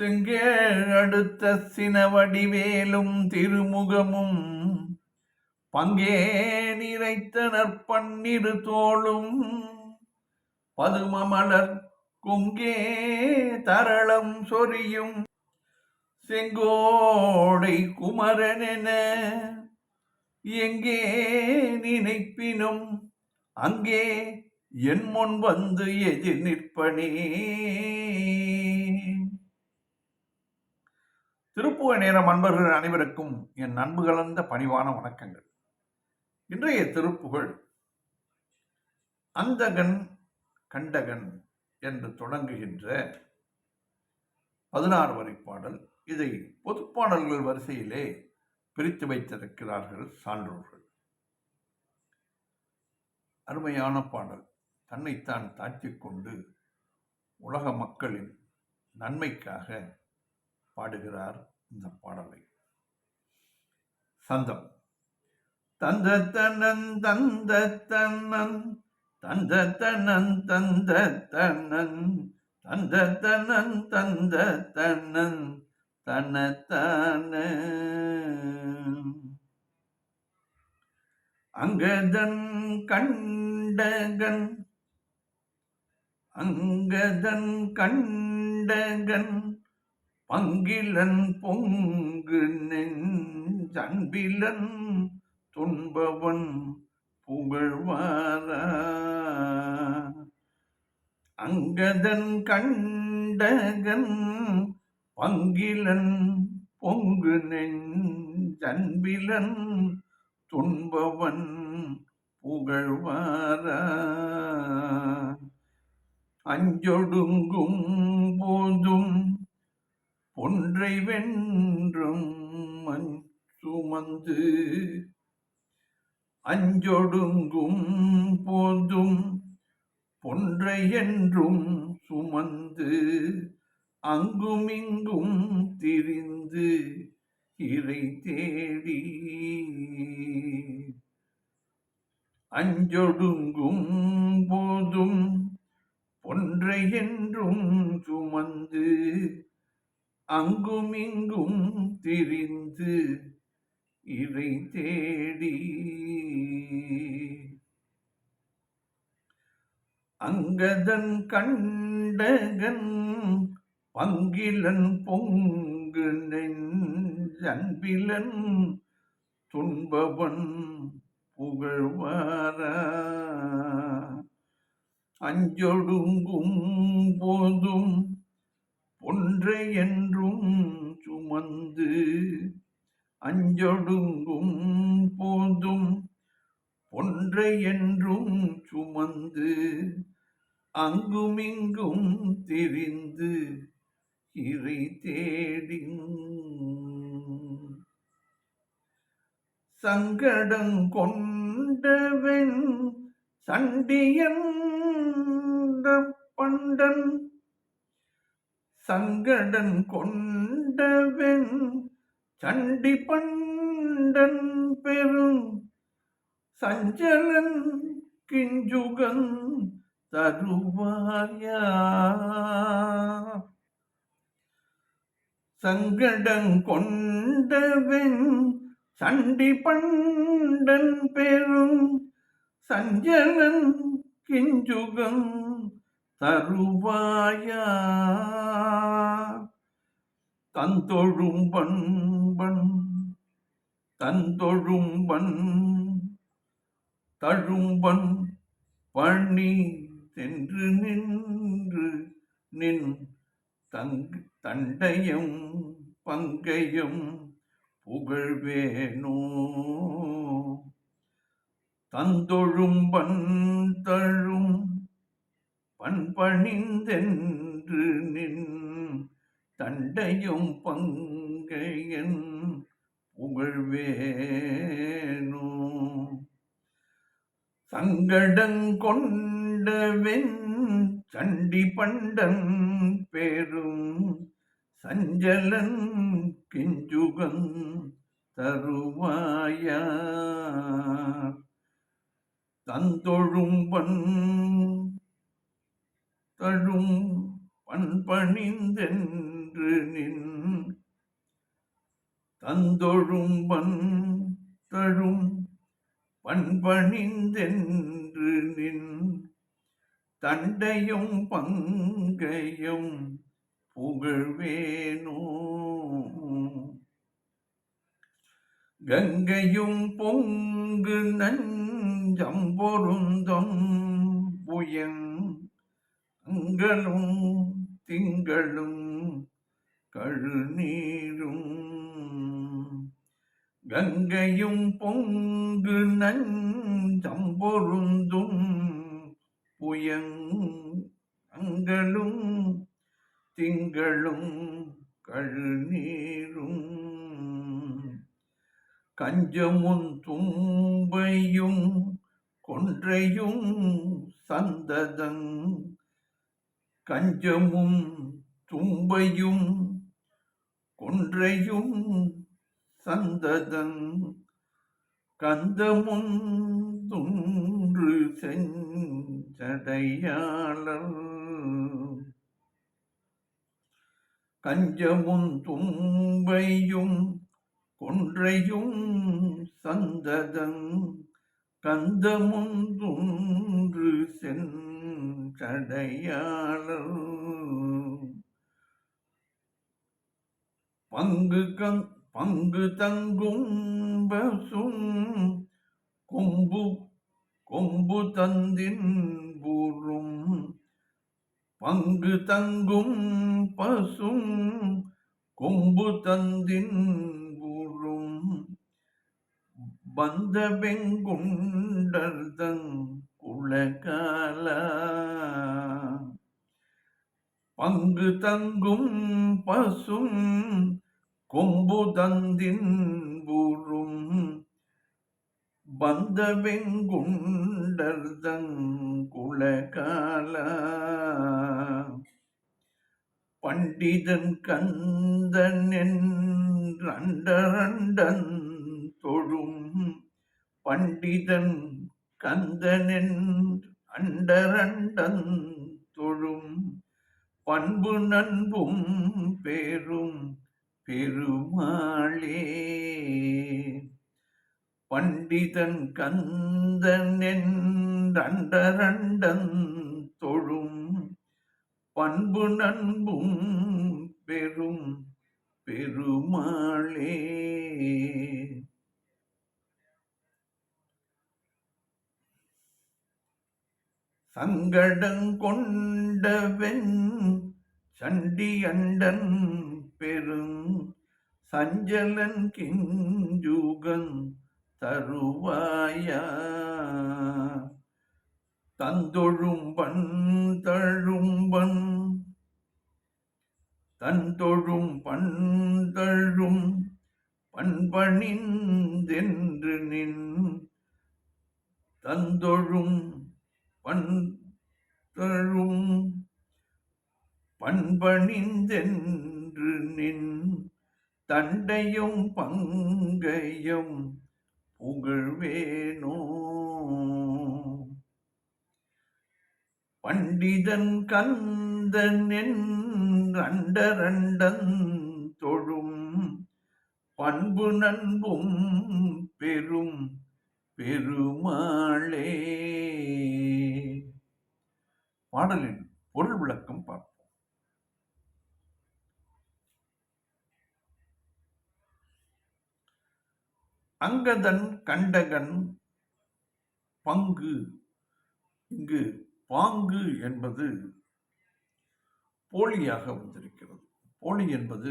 செங்கேழ் அடுத்த சினவடிவேலும் திருமுகமும் பங்கே நிறைத்த நற்பன்னிரு தோளும் பதுமமலர் குங்கே தரளம் சொரியும் செங்கோடை குமரனென எங்கே நினைப்பினும் அங்கே என் முன் வந்து எதிர் நிற்பனே. திருப்புகழ் நேரம் அன்பர்கள் அனைவருக்கும் என் அன்பு கலந்த பணிவான வணக்கங்கள். இன்றைய திருப்புகழ் அந்தகன் கண்டகன் என்று தொடங்குகின்ற 16 வரி பாடல். இதை பொதுப்பாடல்கள் வரிசையிலே பிரித்து வைத்திருக்கிறார்கள் சான்றோர்கள். அருமையான பாடல். தன்னைத்தான் தாழ்த்திக் கொண்டு உலக மக்களின் நன்மைக்காக பாடுகிறார் இந்த பாடலை. சந்தம். தந்த தன்னன் தந்த தன்னன் தந்த தன்னன் தந்த தன்னன் தந்த தன்னன் தந்த தன்னன் தன்னத்தான அங்கதன் கண்டகன் அங்கதன் கண்டகன் பங்கிலன் பொங்கு நெஞ்சன்பிலன் துன்பவன் புகழ்வாரா. அங்கதன் கண்டகன் பங்கிலன் பொங்கு நெஞ்சன்பிலன் துன்பவன் புகழ்வாரா. அஞ்சொடுங்கும் போதும் ஒன்றை வென்றும் சுமந்து அஞ்சொடுங்கும் போதும் ஒன்றை என்றும் சுமந்து அங்குமிங்கும் திரிந்து இறை தேடி. அஞ்சொடுங்கும் போதும் ஒன்றை என்றும் சுமந்து அங்குமிங்கும் திரிந்து இறை தேடி. அங்கதன் கண்டகன் பங்கிலன் பொங்கு நெஞ்சன்பிலன் துன்பவன் புகழ்வாரா. அஞ்சொடுங்கும் போதும் ஒன்றை என்றும் சுமந்து அஞ்சொடுங்கும் போதும் ஒன்றை என்றும் சுமந்து அங்குமிங்கும் திரிந்து இறை தேடி. சங்கடம் கொண்டவன் சண்டியன் பண்டன் சங்கடன் கொண்டவன் சண்டி பண்டன் பெரும் சஞ்சலன் கிஞ்சுகன் தருவாயா. சங்கடன் கொண்டவன் சண்டி பண்டன் பெரும் சஞ்சலன் கிஞ்சுகன் தருவாயா. தந்தொழும் பண்பன் தந்தொழும்பன் தழும்பன் பணி சென்று நின்று நின் தண்டையும் பங்கையும் புகழ்வேனோ. தந்தொழும்பன் தழும் பண்பணிந்தென்று நின் தண்டையும் பங்கையன் புகழ்வேனோ. சங்கடங்கொண்டவன் சண்டி பண்டன் பெரும் சஞ்சலன் கிஞ்சுகன் தருவாயா. தந்தொழும்பன் தழும் பண்பணிந்தென்று நின் தந்தொழும்பன் தழும் பண்பணிந்தென்று நின் தண்டையும் பங்கையும் புகழ்வேனோ கங்கையும் பொங்கு நஞ்சம் பொருந்தும் புயங்களும் திங்களும் கழுநீரும் கங்கையும் பொங்கு நஞ்சம் பொருந்தும் புயங்களும் திங்களும் கழுநீரும் கஞ்சமுன் தும்பையும் கொன்றையும் சந்ததங் கஞ்சமும் தும்பையும் கொன்றையும் சந்ததங் கந்தமுன் துன்று செஞ்சடையாளர் கஞ்சமுன் தும்பையும் கொன்றையும் சந்ததங் கந்தமுன் துன்று செஞ்சடையாளர் பங்கு தங்கும் பசும் கொம்பு தந்தின் பூரும் பங்கு தங்கும் பசும் கொம்பு தந்தின் பூரும் பந்த வெங்குண்டர்தங் குலகால பங்கு தங்கும் பசும் கொம்பு தந்தின் பூரும் பந்த வெங்குண்டர்தங் குலகால பண்டிதன் கந்தன் அண்டரண்டன் தொழும் பண்டிதன் கந்தன் அண்டரண்டன் தொழும் பண்பு நண்பும் பேரும் பெருமாளே பண்டிதன் கந்தன் அண்டரண்டன் தொழும் பண்பு நண்பும் பெரும் பெருமாளே சங்கடங்கொண்டவன் சண்டி அண்டன் பெரும் சஞ்சலன் கிஞ்சுகன் தருவாயா தந்தொழும்பன் தழும்பன் தந்தொழும் பண்தழும் பண்பணிந்தென்று நின் தந்தொழும் பண்தழும் பண்பணிந்தென்று நின் தண்டையும் பங்கையும் புகழ்வேனோ பண்டிதன் கந்தன் அண்டரண்டன் தொழும் பண்பு நண்பும் பெரும் பெருமாளே. பாடலின் பொருள் விளக்கம் பார்ப்போம். அங்கதன் கண்டகன் பங்கு. இங்கு பாங்கு என்பது போலியாக வந்திருக்கிறது. போலி என்பது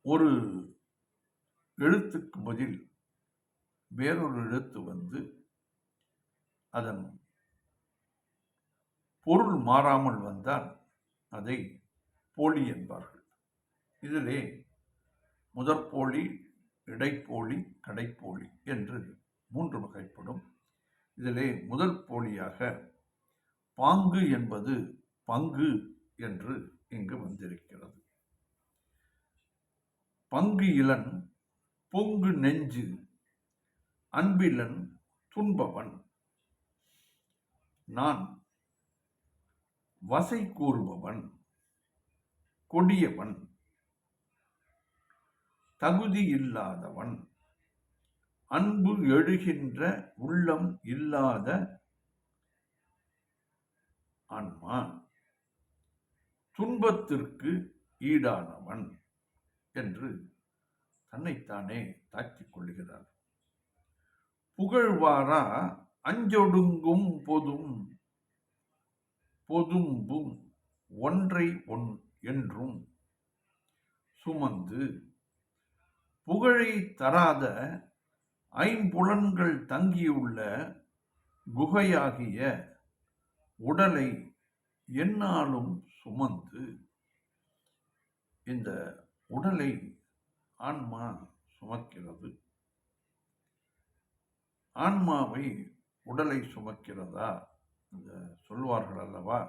ஒரு எழுத்துக்கு பதில் வேறொரு எழுத்து வந்து அதன் பொருள் மாறாமல் வந்தால் அதை போலி என்பார்கள். இதிலே முதற்போலி, இடைப்போலி, கடைப்போலி என்று 3 வகைப்படும். இதிலே முதல் போலியாக பாங்கு என்பது பங்கு என்று இங்கு வந்திருக்கிறது. பங்கு இலன் பொங்கு நெஞ்சு அன்பிலன் துன்பவன் நான் வசை கூறுபவன், கொடியவன், தகுதி இல்லாதவன், அன்பு எழுகின்ற உள்ளம் இல்லாத ஆன்மா, துன்பத்திற்கு ஈடானவன் என்று தன்னைத்தானே தாக்கிக் கொள்கிறார். புகழ்வாரா அஞ்சொடுங்கும் பொதும்பும் ஒன்றை என்றும் சுமந்து, புகழை தராத ஐம்புலன்கள் தங்கியுள்ள குகையாகிய உடலை எந்நாளும் சுமந்து, இந்த உடலை ஆன்மா சுமக்கிறது. ஆன்மாவை உடலை சுமக்கிறதா? இந்த சொல்வார்கள் அல்லவா,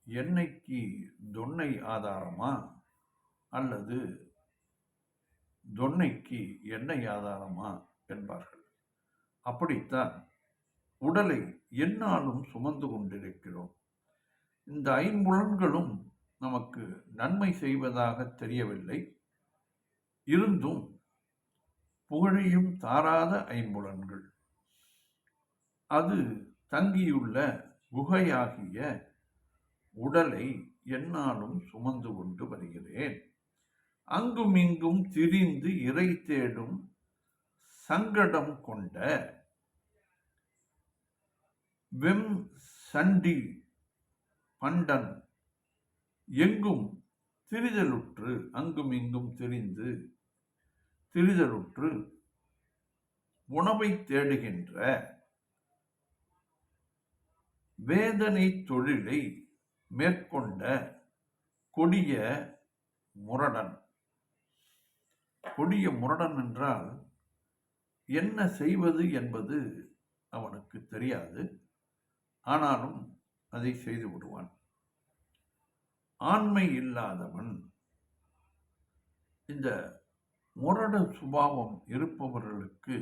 எண்ணெய்க்கு தொன்னை ஆதாரமா அல்லது தொன்னைக்கு எண்ணெய் ஆதாரமா என்பார்கள். அப்படித்தான் உடலை எந்நாளும் சுமந்து கொண்டிருக்கிறோம். இந்த ஐம்புலன்களும் நமக்கு நன்மை செய்வதாக தெரியவில்லை. இருந்தும் புகழையும் தாராத ஐம்புலன்கள், அது தங்கியுள்ள குகையாகிய உடலை எந்நாளும் சுமந்து கொண்டு வருகிறேன். அங்கும் இங்கும் திரிந்து இறை தேடும் சங்கடம் கொண்ட வெம் சண்டி பண்டன் எங்கும் திரிதலுற்று, அங்கும் இங்கும் திரிந்து திரிதலுற்று உணவை தேடுகின்ற வேதனை தொழிலை மேற்கொண்ட கொடிய முரடன். கொடிய முரடன் என்றால் என்ன செய்வது என்பது அவனுக்கு தெரியாது, ஆனாலும் அதை செய்து விடுவான். ஆண்மை இல்லாதவன். இந்த முரட சுபாவம் இருப்பவர்களுக்கு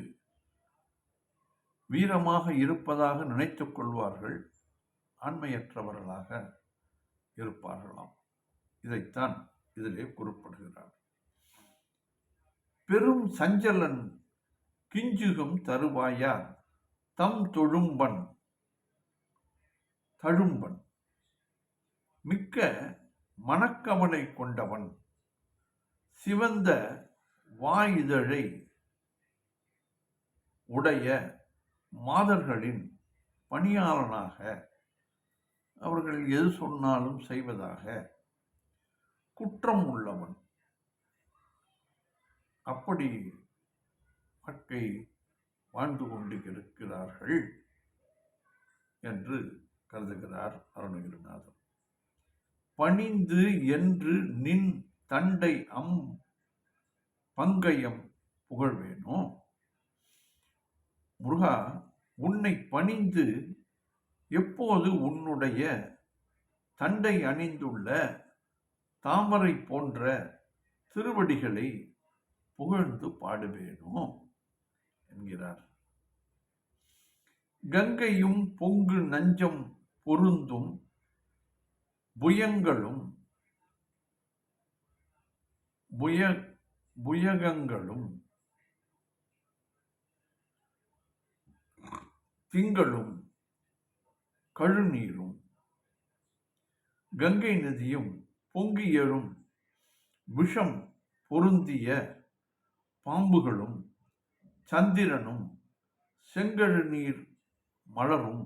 வீரமாக இருப்பதாக நினைத்துக் கொள்வார்கள், ஆண்மையற்றவர்களாக இருப்பார்களாம். இதைத்தான் இதிலே குறிப்பிடுகிறார். பெரும் சஞ்சலன் கிஞ்சுகம் தருவாயார் தம் தழும்பன். மிக்க மனக்கவலை கொண்டவன், சிவந்த வாயிதழை உடைய மாதர்களின் பணியாளனாக, அவர்கள் எது சொன்னாலும் செய்வதாக குற்றம் உள்ளவன். அப்படி வாழ்க்கை வாழ்ந்து கொண்டு இருக்கிறார்கள் என்று கருதுகிறார் அருணகிரிநாதர். பணிந்து என்று நின் தண்டை பங்கயம் புகழ்வேனோ. முருகா, உன்னை பணிந்து எப்போது உன்னுடைய தண்டை அணிந்துள்ள தாமரை போன்ற திருவடிகளை புகழ்ந்து பாடுவேனோ என்கிறார். கங்கையும் பொங்கு நஞ்சம் பொருந்தும் புயகங்களும் திங்களும் கழுநீரும், கங்கை நதியும் பொங்கி எழும் விஷம் பொருந்திய பாம்புகளும் சந்திரனும் செங்கழுநீர் மலரும்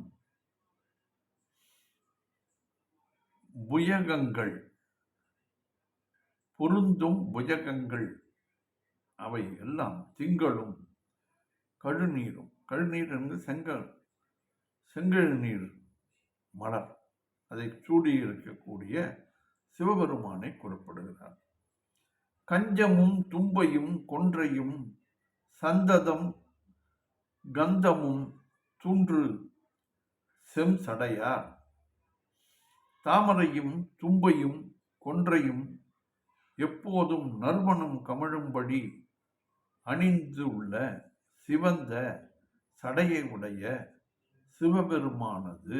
புயகங்கள் பொருந்தும் புயகங்கள், அவை எல்லாம் திங்களும் கழுநீரும். கழுநீர் என்று செங்கழுநீர் மலர், அதை சூடியிருக்கக்கூடிய சிவபெருமானை குறிப்பிடுகிறார். கஞ்சமும் தும்பையும் கொன்றையும் சந்ததம் கந்தமும் துன்று செம் சடையார், தாமரையும் தும்பையும் கொன்றையும் எப்போதும் நறுமணம் கமழும்படி அணிந்து உள்ள சிவந்த சடையை உடைய சிவபெருமானது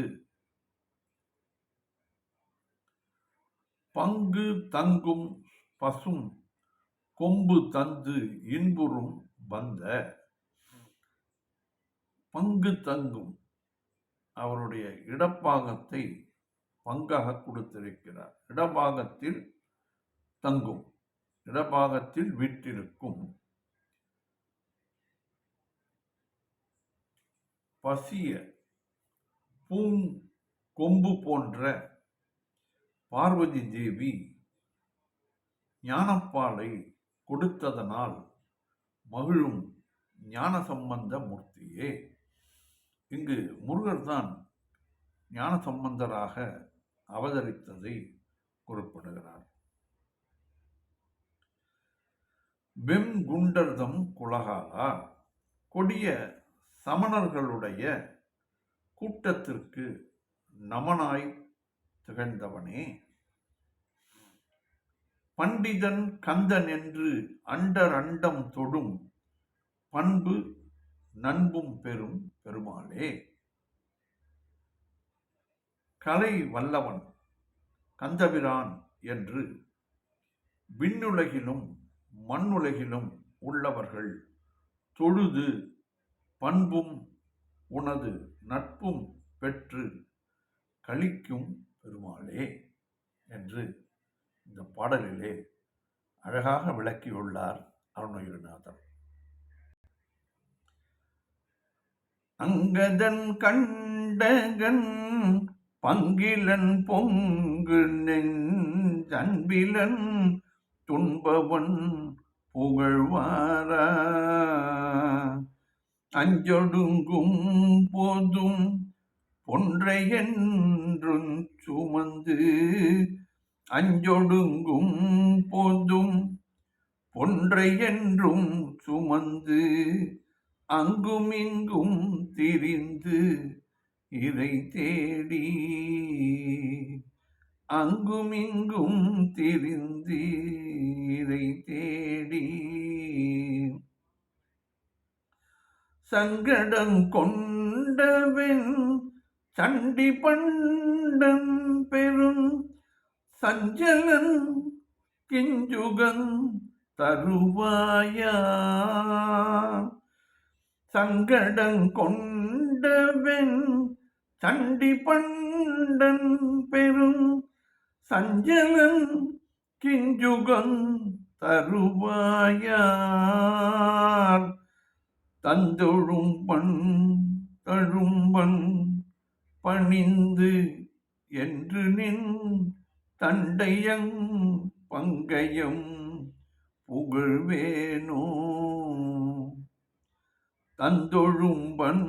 பங்கு தங்கும் பசும் கொம்பு தந்து இன்புறும் வந்த. பங்கு தங்கும், அவருடைய இடப்பாகத்தை பங்காக கொடுத்திருக்கிறார். இடபாகத்தில் தங்கும், இடபாகத்தில் வீற்றிருக்கும். பசிய பூங்கொம்பு போன்ற பார்வதி தேவி ஞானப்பாலை கொடுத்ததனால் மகிழும் ஞானசம்பந்த மூர்த்தியே. இங்கு முருகர் தான் ஞானசம்பந்தராக அவதரித்ததை குறிப்பிடுகிறார். வெம்குண்டர்தம் குலகாலா, கொடிய சமணர்களுடைய கூட்டத்திற்கு நமனாய் திகழ்ந்தவனே. பண்டிதன் கந்தன் என்று அண்டர் அண்டம் தொடும் பண்பு நண்பும் பெரும் பெருமாளே. கலை வல்லவன் கந்தபிரான் என்று விண்ணுலகிலும் மண்ணுலகிலும் உள்ளவர்கள் தொழுது பண்பும் உனது நட்பும் பெற்று கழிக்கும் பெருமாளே என்று இந்த பாடலிலே அழகாக விளக்கியுள்ளார் அருணகிரிநாதர். அங்கதன் கண்டகன் பங்கிலன் பொங்கு நெஞ்சன்பிலன் துன்பவன் புகழ்வாரா. அஞ்சொடுங்கும் போதும் ஒன்றையென்றும் சுமந்து, அஞ்சொடுங்கும் போதும் ஒன்றையென்றும் சுமந்து, அங்குமிங்கும் திரிந்து இறை தேடி, அங்குமிங்கும் திரிந்து இறை தேடி. சங்கடம் கொண்டவன் சண்டி பண்டன் பெரும் சஞ்சலன் கிஞ்சுகன் தருவாயா. சங்கடம் கொண்டவன் சண்டி பண்டன் பெரும் சஞ்சலன் கிஞ்சுகன் தருவாயார். தந்தொழும் பண் தழும்பன் பணிந்து என்று நின் தண்டையங் பங்கயம் புகழ்வேனோ. தந்தொழும்பன்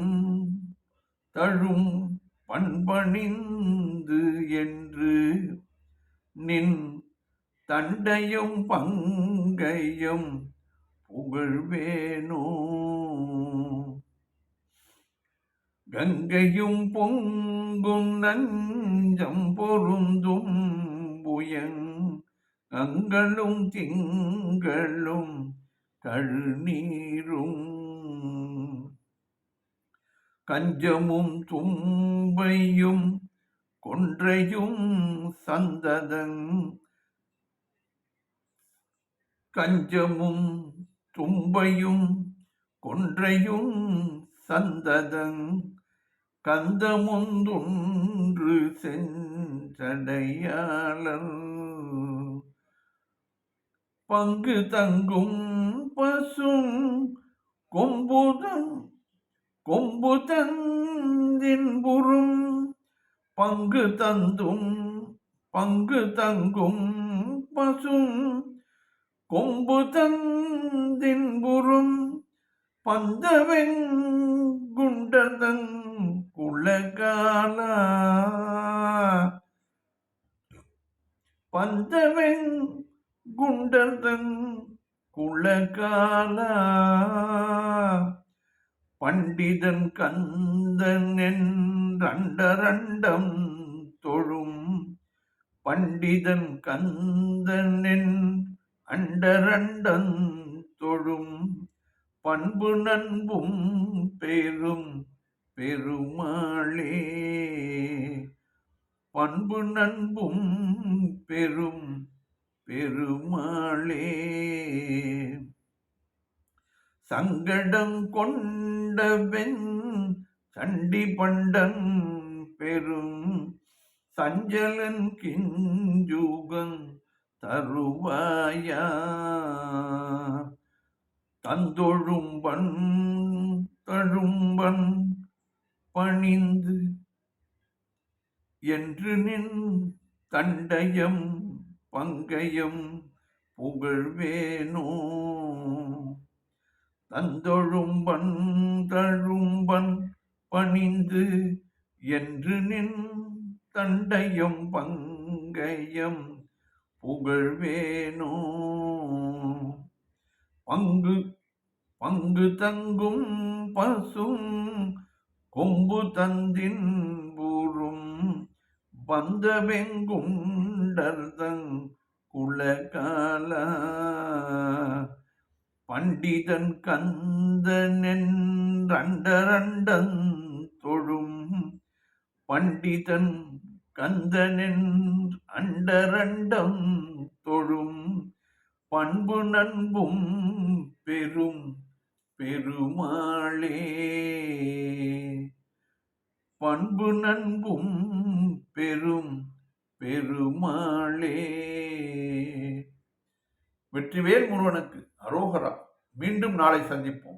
தழும் பண்பணிந்து என்று நின் தண்டையும் பங்கயம் புகழ்வேனோ. கங்கையும் பொங்கும் நஞ்சம் பொருந்தும் புயங் அங்களும் திங்களும் கழுநீரும் கஞ்சமும் தும்பையும் கொன்றையும் சந்ததங் கஞ்சமும் தும்பையும் கொன்றையும் சந்ததங் கந்தமுந்தொன்று செஞ்சடையாளர். பங்கு தங்கும் பசும் கொம்பு தந்தின்புறும் பங்கு தங்கும் பசும் கொம்பு தந்தின்புறும் பந்தவெங் குண்டதன் குலகாலா. பந்தவெங் குண்டதன் குலகாலா. பண்டிதன் கந்தன் என்றண்டரண்டம் தொழும் பண்டிதன் கந்தன் அண்டரண்டம் தொழும் பண்பு நண்பும் பெரும் பெருமாளே. பண்பு நண்பும் பெரும் பெருமாளே. சங்கடம் கொண்டவென் சண்டி பண்டன் பெரும் சஞ்சலன் கிஞ்சுகன் தருவாயா. தந்தொழும்பன் தழும்பன் பணிந்து என்று நின் தண்டயம் பங்கயம் புகழ்வேனோ. தந்தொழும்பன் தழும்பன் பணிந்து என்று நின் தண்டயம் பங்கயம் புகழ்வேனோ. பங்கு பங்கு தங்கும் பசும் கொம்பு தந்தின் பூரும் பந்தவெங்குண்டர்தங் குலகால. பண்டிதன் கந்தனென்றண்டரண்டன் தொழும் பண்டிதன் கந்தனென் அண்டரண்டம் தொழும் பண்பு நண்பும் பெரும் பெருமாளே. பண்பு நண்பும் பெரும் பெருமாளே. வெற்றிவேல் முருகனுக்கு அரோகரா. மீண்டும் நாளை சந்திப்போம்.